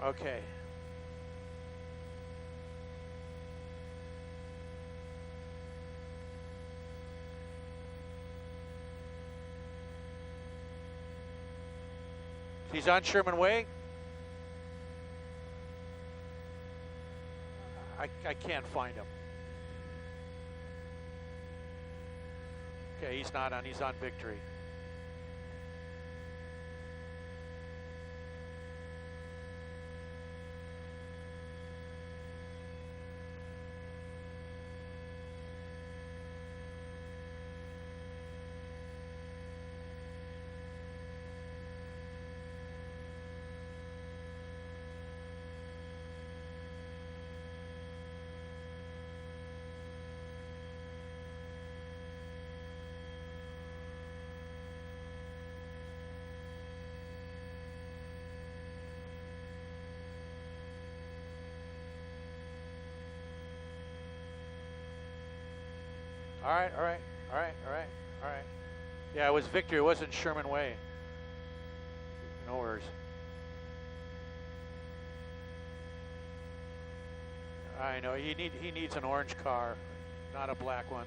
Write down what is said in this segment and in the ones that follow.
Okay. He's on Sherman Way. I can't find him. Okay, he's not on. He's on Victory. All right. Yeah, it was Victory. It wasn't Sherman Way. No worries. I know he needs an orange car, not a black one.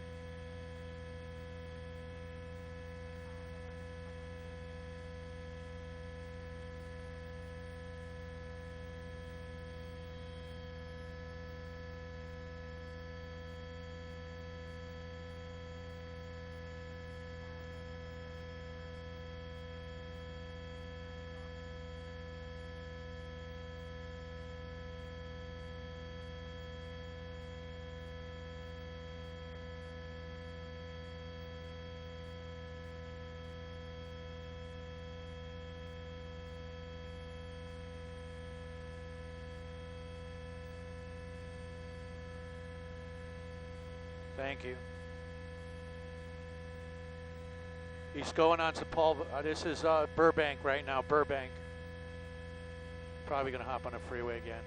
Thank you. He's going on to Paul. This is Burbank right now. Burbank. Probably going to hop on the freeway again.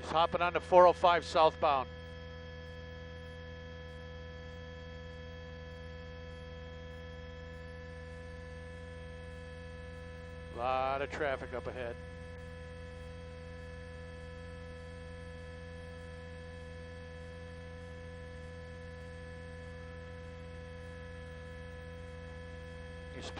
He's hopping on the 405 southbound. A lot of traffic up ahead. He's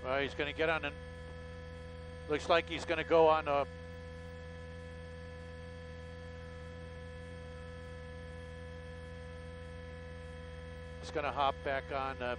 well, he's going to get on, and looks like he's going to go on a. He's going to hop back on.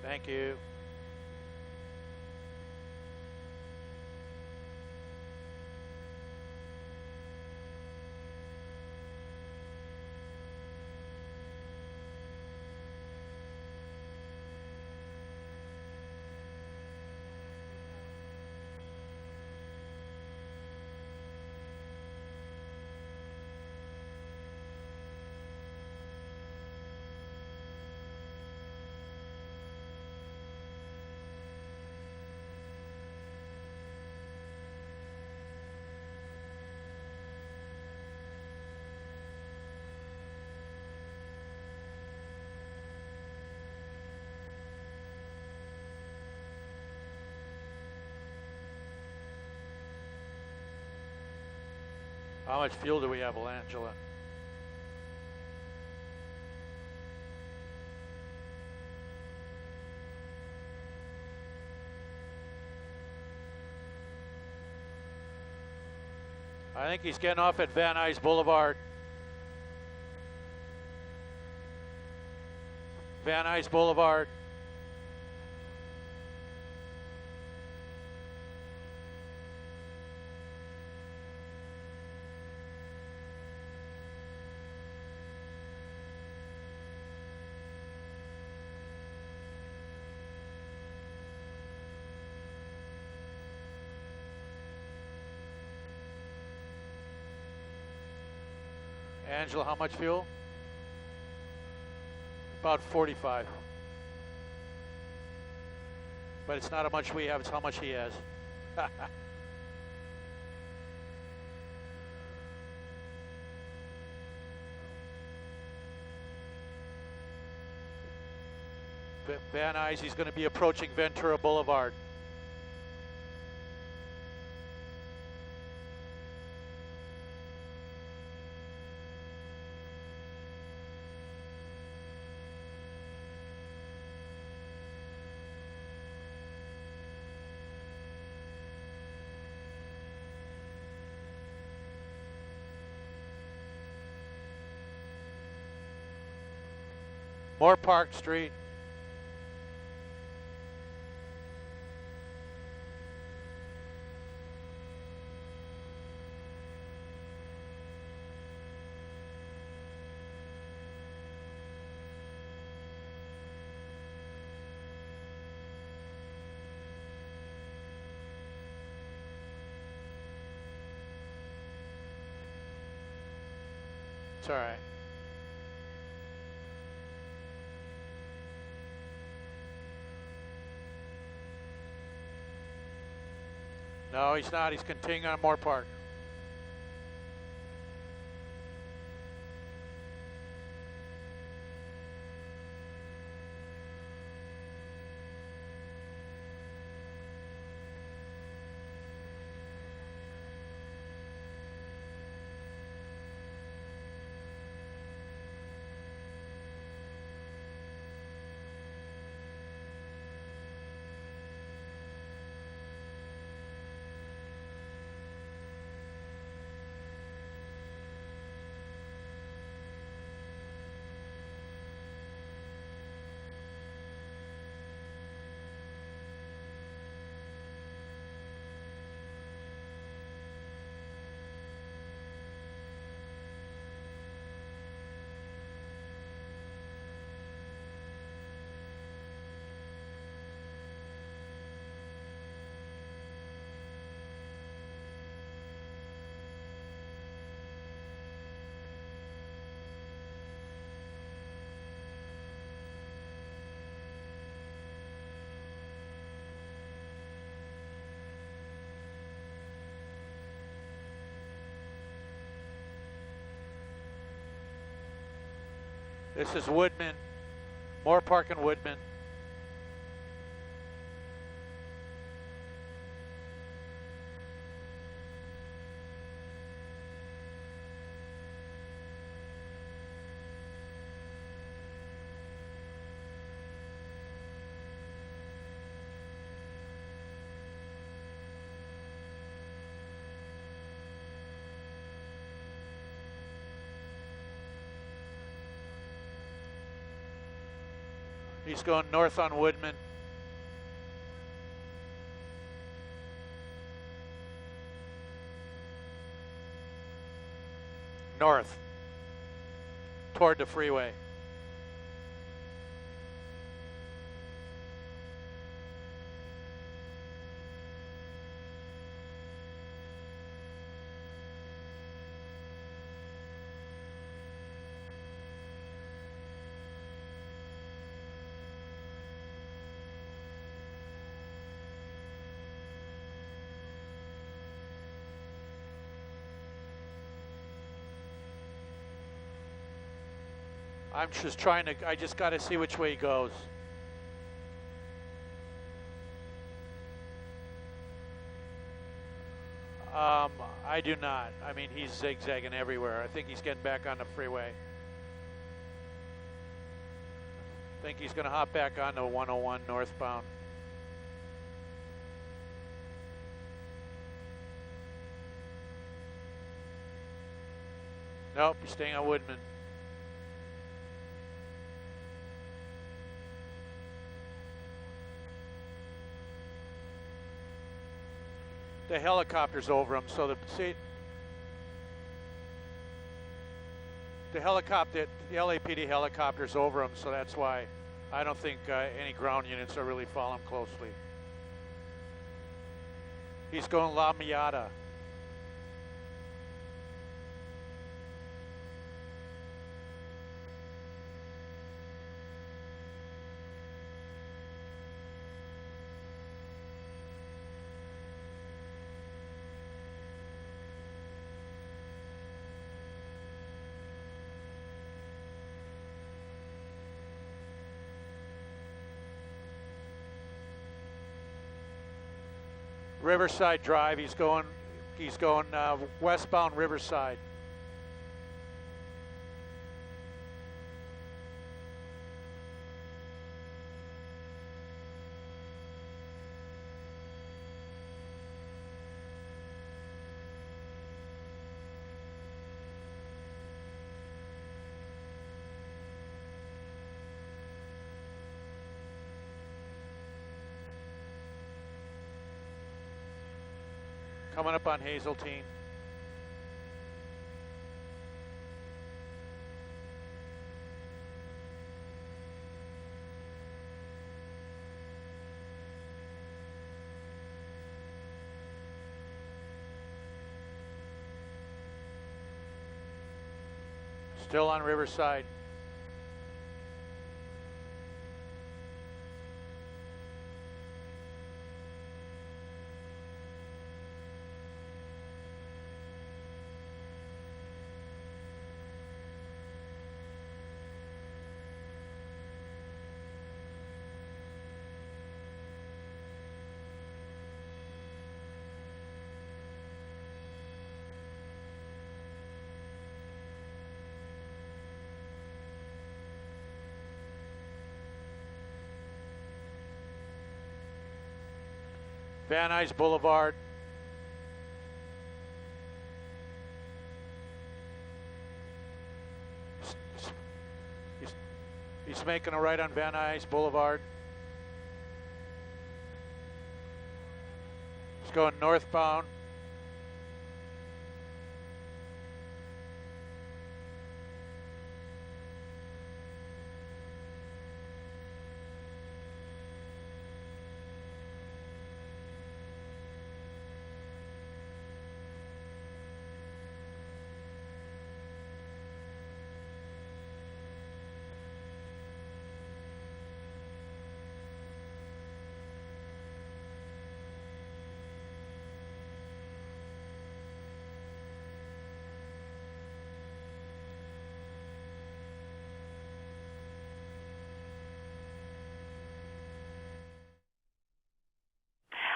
Thank you. How much fuel do we have, Angela? I think he's getting off at Van Nuys Boulevard. Van Nuys Boulevard. Angela, how much fuel? About 45. But it's not how much we have, it's how much he has. Van Nuys, he's going to be approaching Ventura Boulevard. More Park Street. It's all right. No, he's not. He's continuing on Moore Park. This is Woodman, Moore Park and Woodman. He's going north on Woodman. North, toward the freeway. I'm just trying to, I just got to see which way he goes. I do not. I mean, he's zigzagging everywhere. I think he's getting back on the freeway. I think he's going to hop back on the 101 northbound. Nope, he's staying on Woodman. The helicopter's over him, so the LAPD helicopter's over him, so that's why I don't think any ground units are really following closely. He's going La Miata. Riverside Drive. He's going westbound Riverside. Coming up on Hazeltine. Still on Riverside. Van Nuys Boulevard. He's making a right on Van Nuys Boulevard. He's going northbound.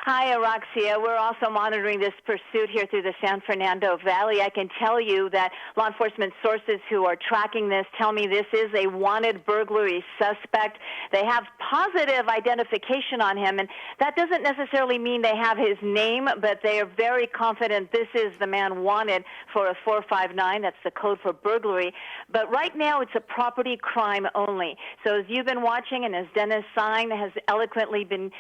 Hi, Araxia. We're also monitoring this pursuit here through the San Fernando Valley. I can tell you that law enforcement sources who are tracking this tell me this is a wanted burglary suspect. They have positive identification on him, and that doesn't necessarily mean they have his name, but they are very confident this is the man wanted for a 459. That's the code for burglary. But right now it's a property crime only. So as you've been watching and as Dennis Sine has eloquently been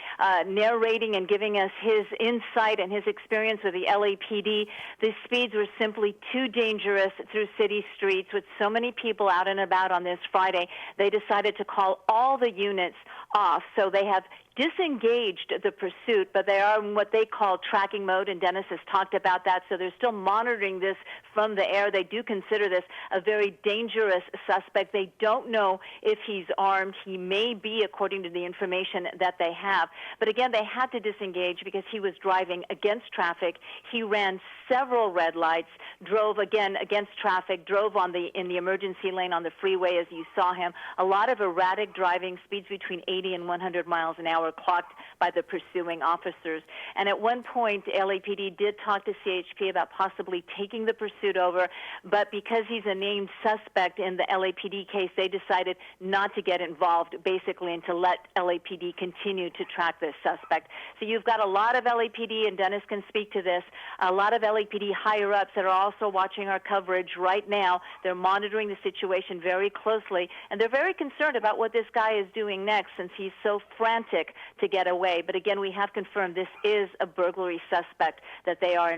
narrating and giving us his insight and his experience with the LAPD, the speeds were simply too dangerous through city streets with so many people out and about on this Friday. They decided to call all the units off. So they have disengaged the pursuit, but they are in what they call tracking mode, and Dennis has talked about that. So they're still monitoring this from the air. They do consider this a very dangerous suspect. They don't know if he's armed. He may be, according to the information that they have. But again, they had to disengage because he was driving against traffic. He ran several red lights, drove again against traffic, drove in the emergency lane on the freeway as you saw him. A lot of erratic driving, speeds between 80 and 100 miles an hour. hour clocked by the pursuing officers. And at one point, LAPD did talk to CHP about possibly taking the pursuit over, but because he's a named suspect in the LAPD case, they decided not to get involved, basically, and to let LAPD continue to track this suspect. So you've got a lot of LAPD, and Dennis can speak to this, a lot of LAPD higher-ups that are also watching our coverage right now. They're monitoring the situation very closely, and they're very concerned about what this guy is doing next since he's so frantic to get away. But again, we have confirmed this is a burglary suspect that they are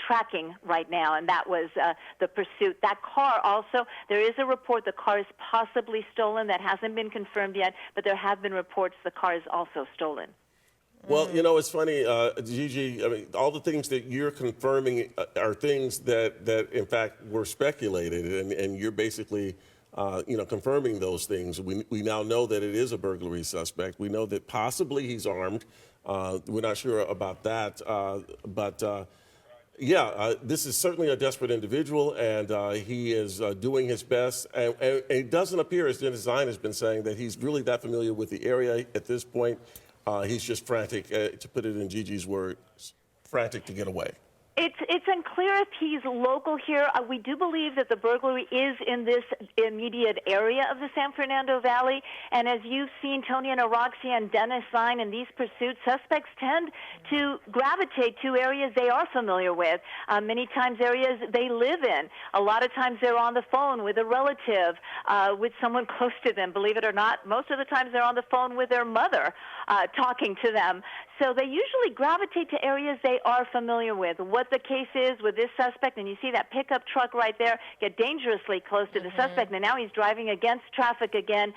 tracking right now, and that was the pursuit. That car also, there is a report the car is possibly stolen. That hasn't been confirmed yet, but there have been reports the car is also stolen. Well, you know, it's funny, Gigi, I mean, all the things that you're confirming are things that in fact, were speculated, and you're basically, confirming those things. We now know that it is a burglary suspect. We know that possibly he's armed. We're not sure about that, this is certainly a desperate individual, and he is doing his best. And it doesn't appear, as Dennis Zine has been saying, that he's really that familiar with the area at this point. He's just frantic, to put it in Gigi's words, frantic to get away. It's unclear if he's local here. We do believe that the burglary is in this immediate area of the San Fernando Valley. And as you've seen, Tony and Aroxia and Dennis Zine in these pursuits, suspects tend to gravitate to areas they are familiar with. Many times areas they live in. A lot of times they're on the phone with a relative, with someone close to them. Believe it or not, most of the times they're on the phone with their mother, talking to them. So they usually gravitate to areas they are familiar with. What the case is with this suspect, and you see that pickup truck right there get dangerously close to the suspect, and now he's driving against traffic again,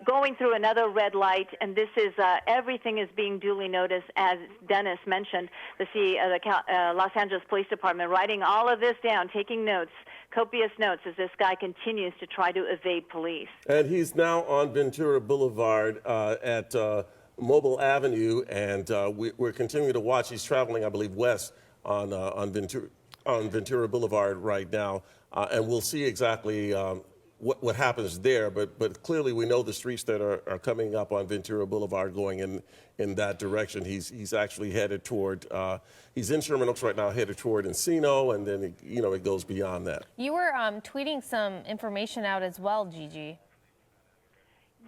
going through another red light, and this is everything is being duly noticed, as Dennis mentioned. The Los Angeles Police Department writing all of this down, taking notes, copious notes, as this guy continues to try to evade police. And he's now on Ventura Boulevard at Mobile Avenue, and we're continuing to watch. He's traveling, I believe, west on Ventura Boulevard right now, and we'll see exactly what happens there. But clearly, we know the streets that are coming up on Ventura Boulevard going in that direction. He's actually headed toward. He's in Sherman Oaks right now, headed toward Encino, and then it goes beyond that. You were tweeting some information out as well, Gigi.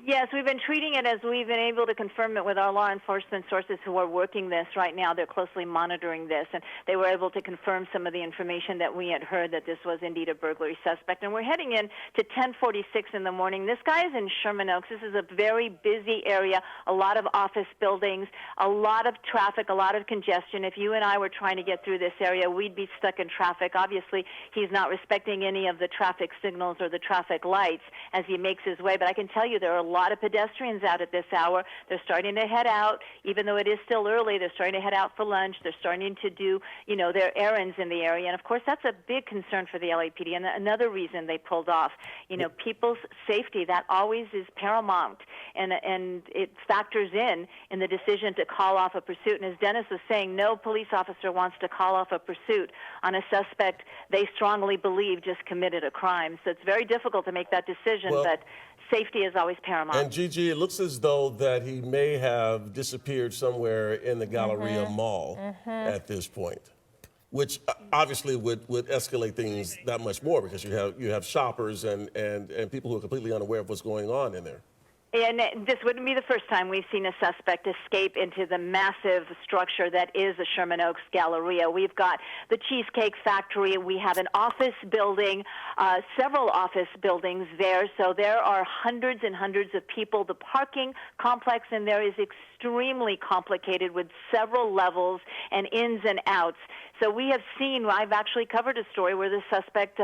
Yes, we've been treating it as we've been able to confirm it with our law enforcement sources who are working this right now. They're closely monitoring this, and they were able to confirm some of the information that we had heard, that this was indeed a burglary suspect. And we're heading in to 10:46 in the morning. This guy is in Sherman Oaks. This is a very busy area, a lot of office buildings, a lot of traffic, a lot of congestion. If you and I were trying to get through this area, we'd be stuck in traffic. Obviously, he's not respecting any of the traffic signals or the traffic lights as he makes his way, but I can tell you there are a lot of pedestrians out at this hour. They're starting to head out, even though it is still early. They're starting to head out for lunch. They're starting to do, their errands in the area. And of course, that's a big concern for the LAPD. And another reason they pulled off, people's safety, that always is paramount. And it factors in the decision to call off a pursuit. And as Dennis was saying, no police officer wants to call off a pursuit on a suspect they strongly believe just committed a crime. So it's very difficult to make that decision, but safety is always paramount. And Gigi, it looks as though that he may have disappeared somewhere in the Galleria Mall at this point, which obviously would escalate things that much more, because you have shoppers and people who are completely unaware of what's going on in there. And this wouldn't be the first time we've seen a suspect escape into the massive structure that is the Sherman Oaks Galleria. We've got the Cheesecake Factory. We have an office building, several office buildings there. So there are hundreds and hundreds of people. The parking complex in there is extremely complicated with several levels and ins and outs. So we have seen, I've actually covered a story where the suspect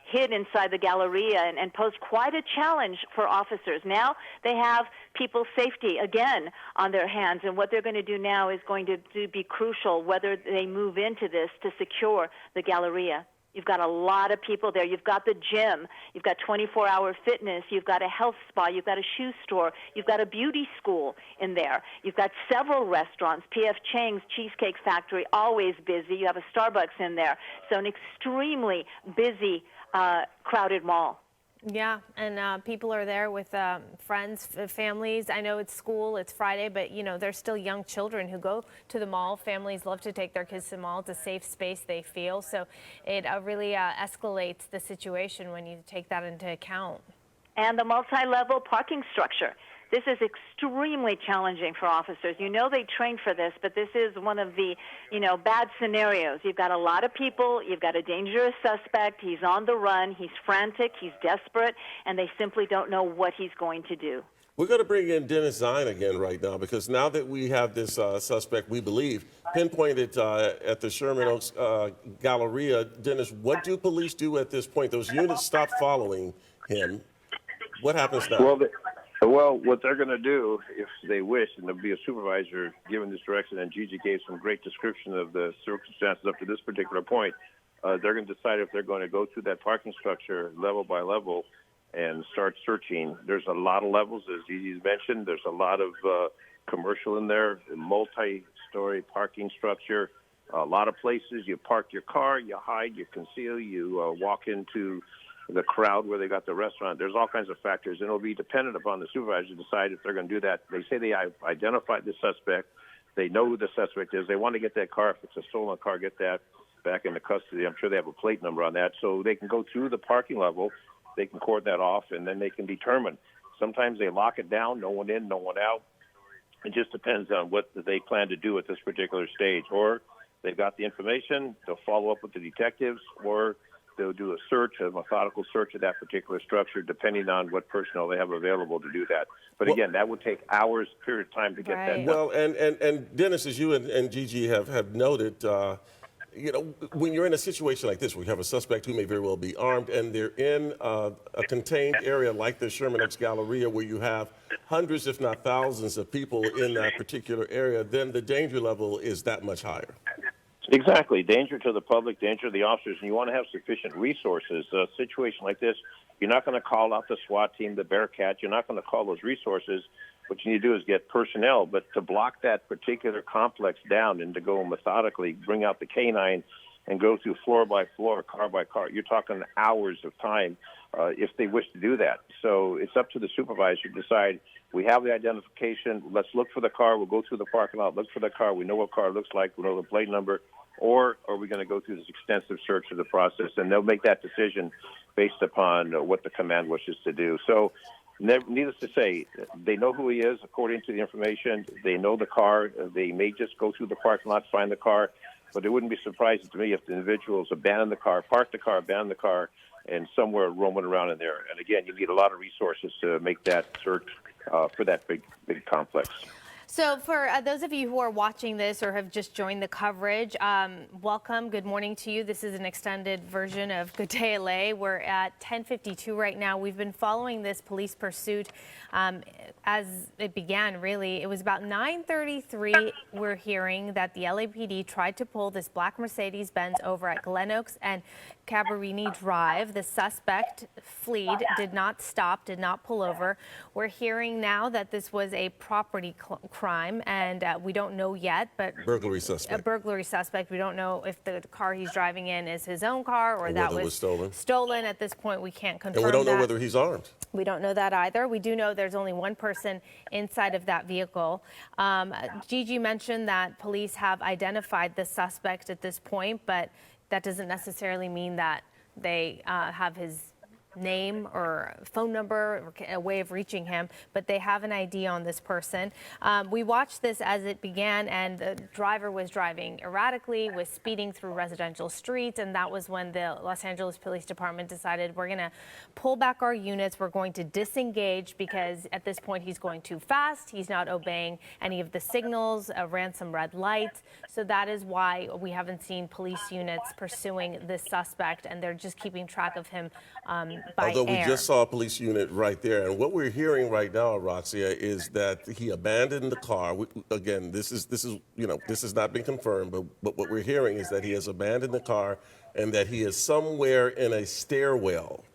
hid inside the Galleria and posed quite a challenge for officers. Now they have people's safety again on their hands, and what they're going to do now is going to be crucial, whether they move into this to secure the Galleria. You've got a lot of people there. You've got the gym. You've got 24-hour fitness. You've got a health spa. You've got a shoe store. You've got a beauty school in there. You've got several restaurants, P.F. Chang's, Cheesecake Factory, always busy. You have a Starbucks in there. So an extremely busy, crowded mall. Yeah, and people are there with friends, families. I know it's school, it's Friday, but there's still young children who go to the mall. Families love to take their kids to the mall. It's a safe space, they feel. So it really escalates the situation when you take that into account. And the multi-level parking structure. This is extremely challenging for officers. They train for this, but this is one of the, bad scenarios. You've got a lot of people. You've got a dangerous suspect. He's on the run. He's frantic. He's desperate, and they simply don't know what he's going to do. We're going to bring in Dennis Zine again right now, because now that we have this suspect, we believe, pinpointed at the Sherman Oaks Galleria. Dennis, what do police do at this point? Those units stop following him. What happens now? Well, what they're going to do, if they wish, and there'll be a supervisor given this direction, and Gigi gave some great description of the circumstances up to this particular point, they're going to decide if they're going to go through that parking structure level by level and start searching. There's a lot of levels, as Gigi's mentioned. There's a lot of commercial in there, multi-story parking structure, a lot of places. You park your car, you hide, you conceal, you walk into the crowd where they got the restaurant. There's all kinds of factors, and it'll be dependent upon the supervisor to decide if they're going to do that. They say they have identified the suspect. They know who the suspect is. They want to get that car. If it's a stolen car, get that back into custody. I'm sure they have a plate number on that, so they can go through the parking level. They can cord that off, and then they can determine. Sometimes they lock it down, no one in, no one out. It just depends on what they plan to do at this particular stage. Or they've got the information, they'll follow up with the detectives, or they'll do a search, a methodical search of that particular structure, depending on what personnel they have available to do that. But again, that would take hours, period of time to get that done. Well, and Dennis, as you and Gigi have noted, when you're in a situation like this, where you have a suspect who may very well be armed, and they're in a contained area like the Sherman Oaks Galleria, where you have hundreds, if not thousands, of people in that particular area, then the danger level is that much higher. Exactly. Danger to the public, danger to the officers, and you want to have sufficient resources. A situation like this, you're not going to call out the SWAT team, the Bearcat. You're not going to call those resources. What you need to do is get personnel. But to block that particular complex down and to go methodically, bring out the canine and go through floor by floor, car by car, you're talking hours of time if they wish to do that. So it's up to the supervisor to decide, we have the identification, let's look for the car, we'll go through the parking lot, look for the car, we know what car it looks like, we know the plate number, or are we going to go through this extensive search of the process? And they'll make that decision based upon what the command wishes to do. So needless to say, they know who he is according to the information. They know the car. They may just go through the parking lot, find the car, but it wouldn't be surprising to me if the individuals abandon the car, park the car, abandon the car, and somewhere roaming around in there. And again, you need a lot of resources to make that search for that big complex. So for those of you who are watching this or have just joined the coverage, welcome. Good morning to you. This is an extended version of Good Day LA. We're at 10:52 right now. We've been following this police pursuit as it began, really. It was about 9:33. We're hearing that the LAPD tried to pull this black Mercedes-Benz over at Glenoaks and Cabrini Drive. The suspect fled, did not stop, did not pull over. We're hearing now that this was a property crime, and we don't know yet, but burglary suspect. A burglary suspect. We don't know if the car he's driving in is his own car or that was stolen. At this point, we can't confirm that. And we don't know whether he's armed. We don't know that either. We do know there's only one person inside of that vehicle. Gigi mentioned that police have identified the suspect at this point, but that doesn't necessarily mean that they have his name or phone number or a way of reaching him, but they have an ID on this person. We watched this as it began, and the driver was driving erratically, was speeding through residential streets, and that was when the Los Angeles Police Department decided, we're going to pull back our units, we're going to disengage, because at this point he's going too fast, he's not obeying any of the signals, ran some red lights. So that is why we haven't seen police units pursuing this suspect, and they're just keeping track of him Although we just saw a police unit right there. And what we're hearing right now, Roxia, is that he abandoned the car. Again, this has not been confirmed, but what we're hearing is that he has abandoned the car and that he is somewhere in a stairwell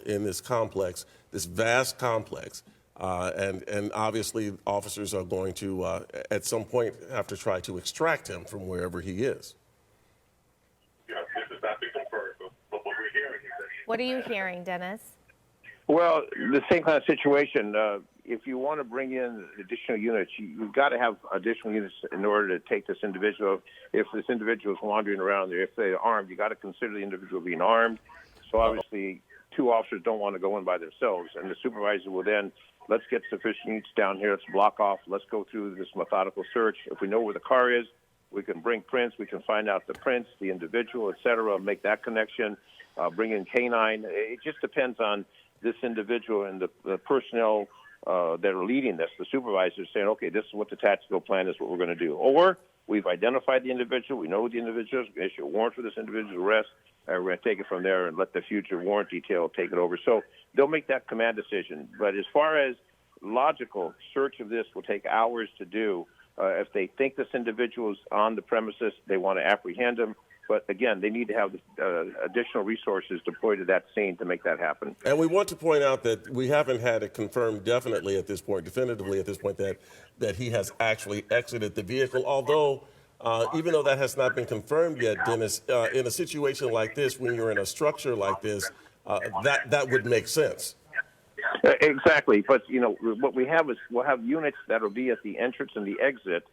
in this complex, this vast complex. And obviously officers are going to, at some point, have to try to extract him from wherever he is. What are you hearing, Dennis? Well, the same kind of situation. If you want to bring in additional units, you've got to have additional units in order to take this individual. If this individual is wandering around there, if they're armed, you got to consider the individual being armed. So obviously, two officers don't want to go in by themselves, and the supervisor will then, let's get sufficient units down here, let's block off, let's go through this methodical search. If we know where the car is, we can bring prints, we can find out the prints, the individual, et cetera, make that connection, bring in canine. It just depends on this individual and the personnel that are leading this. The supervisor is saying, okay, this is what the tactical plan is, what we're going to do. Or we've identified the individual, we know who the individual is, we issue a warrant for this individual's arrest, and we're going to take it from there and let the future warrant detail take it over. So they'll make that command decision. But as far as logical search of this will take hours to do. If they think this individual is on the premises, they want to apprehend him. But again, they need to have additional resources deployed to that scene to make that happen. And we want to point out that we haven't had it confirmed definitively at this point, that he has actually exited the vehicle. Although, even though that has not been confirmed yet, Dennis, in a situation like this, when you're in a structure like this, that would make sense. Exactly. But, you know, what we have is we'll have units that will be at the entrance and the exit.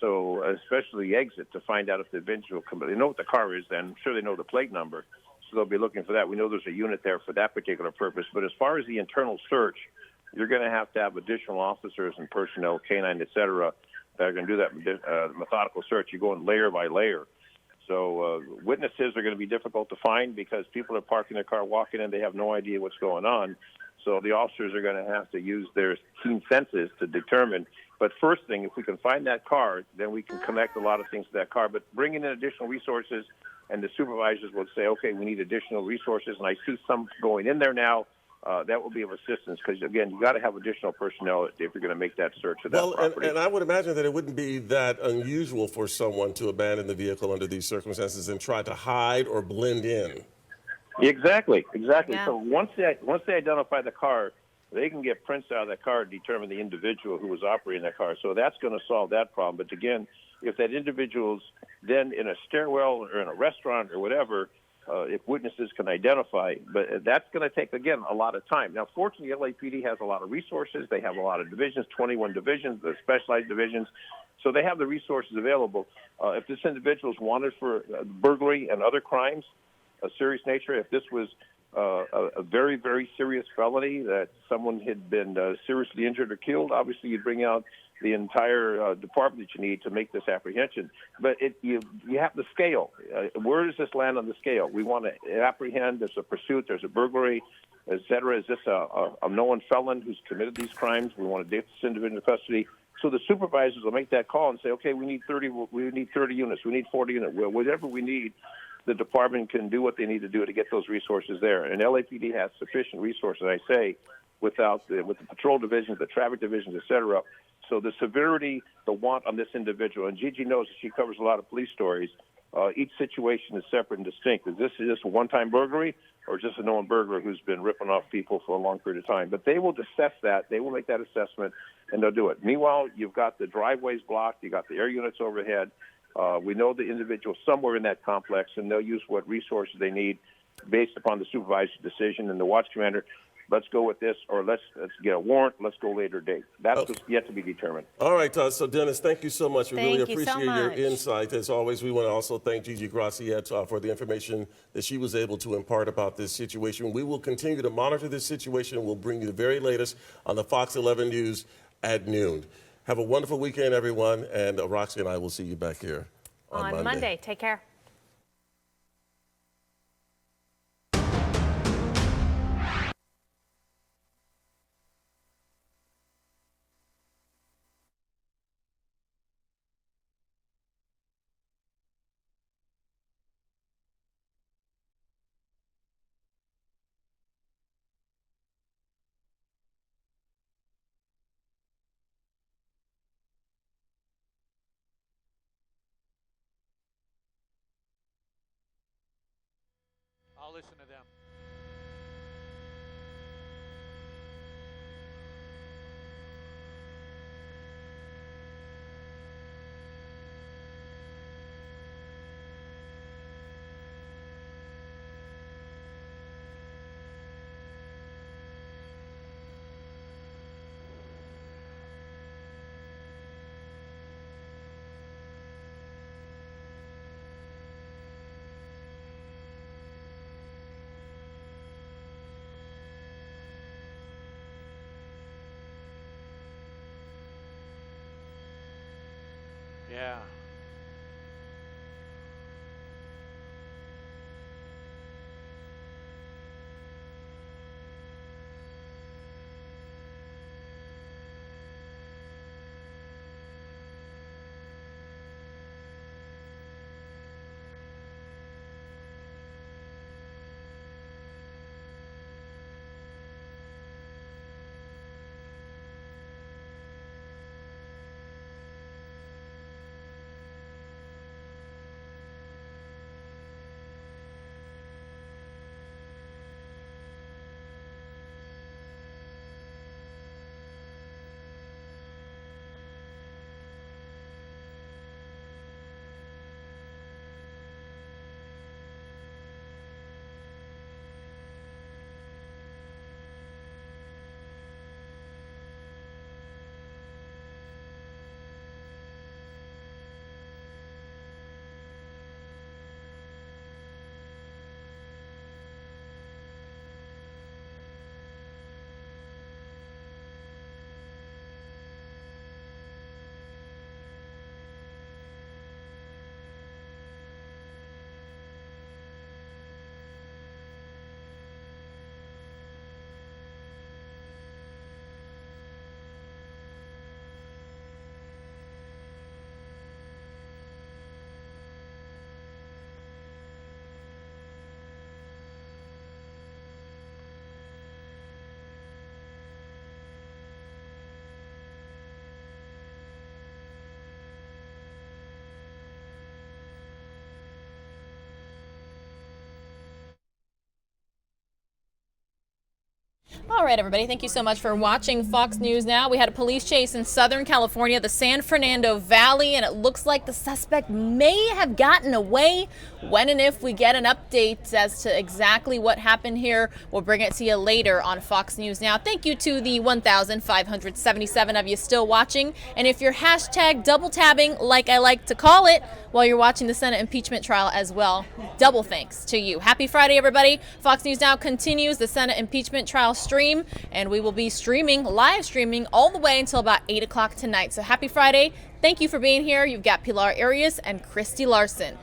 So especially the exit to find out if the individual, they know what the car is, then I'm sure they know the plate number. So they'll be looking for that. We know there's a unit there for that particular purpose. But as far as the internal search, you're going to have additional officers and personnel, canine, et cetera, that are going to do that methodical search. You're going layer by layer. So witnesses are going to be difficult to find because people are parking their car, walking in, they have no idea what's going on. So the officers are going to have to use their keen senses to determine. But first thing, if we can find that car, then we can connect a lot of things to that car. But bringing in additional resources, and the supervisors will say, okay, we need additional resources, and I see some going in there now. That will be of assistance because, again, you got to have additional personnel if you're going to make that search of that property. And I would imagine that it wouldn't be that unusual for someone to abandon the vehicle under these circumstances and try to hide or blend in. Exactly. Yeah. So once they identify the car, they can get prints out of that car and determine the individual who was operating that car. So that's going to solve that problem. But again, if that individual's then in a stairwell or in a restaurant or whatever, if witnesses can identify, but that's going to take, again, a lot of time. Now, fortunately, LAPD has a lot of resources. They have a lot of divisions, 21 divisions, they're specialized divisions. So they have the resources available. If this individual is wanted for burglary and other crimes, a serious nature, if this was a very, very serious felony that someone had been seriously injured or killed, obviously you'd bring out the entire department that you need to make this apprehension. But you have the scale. Where does this land on the scale? We want to apprehend. There's a pursuit. There's a burglary, et cetera. Is this a known felon who's committed these crimes? We want to take this individual into custody. So the supervisors will make that call and say, okay, we need 30 units. We need 40 units. Whatever we need, the department can do what they need to do to get those resources there. And LAPD has sufficient resources, I say, with the patrol divisions, the traffic divisions, et cetera. So the severity, the want on this individual, and Gigi knows that she covers a lot of police stories, each situation is separate and distinct. Is this a one-time burglary or just a known burglar who's been ripping off people for a long period of time? But they will assess that. They will make that assessment, and they'll do it. Meanwhile, you've got the driveways blocked. You've got the air units overhead. We know the individual somewhere in that complex, and they'll use what resources they need based upon the supervisor's decision and the watch commander. Let's go with this, or let's get a warrant. Let's go later date. That's yet to be determined. All right, so Dennis, thank you so much. We really Thank you so appreciate your much. insight. As always, we want to also thank Gigi Graciette for the information that she was able to impart about this situation. We will continue to monitor this situation. We'll bring you the very latest on the Fox 11 News at noon. Have a wonderful weekend, everyone, and Roxy and I will see you back here on Monday. Take care. I'll listen to them. Yeah. All right, everybody, thank you so much for watching Fox News Now. We had a police chase in Southern California, the San Fernando Valley, and it looks like the suspect may have gotten away. When and if we get an update as to exactly what happened here, we'll bring it to you later on Fox News Now. Thank you to the 1,577 of you still watching. And if you're hashtag double tabbing, like I like to call it, while you're watching the Senate impeachment trial as well, double thanks to you. Happy Friday, everybody. Fox News Now continues the Senate impeachment trial stream, and we will be live streaming all the way until about 8 o'clock tonight. So happy Friday. Thank you for being here. You've got Pilar Arias and Christy Larson.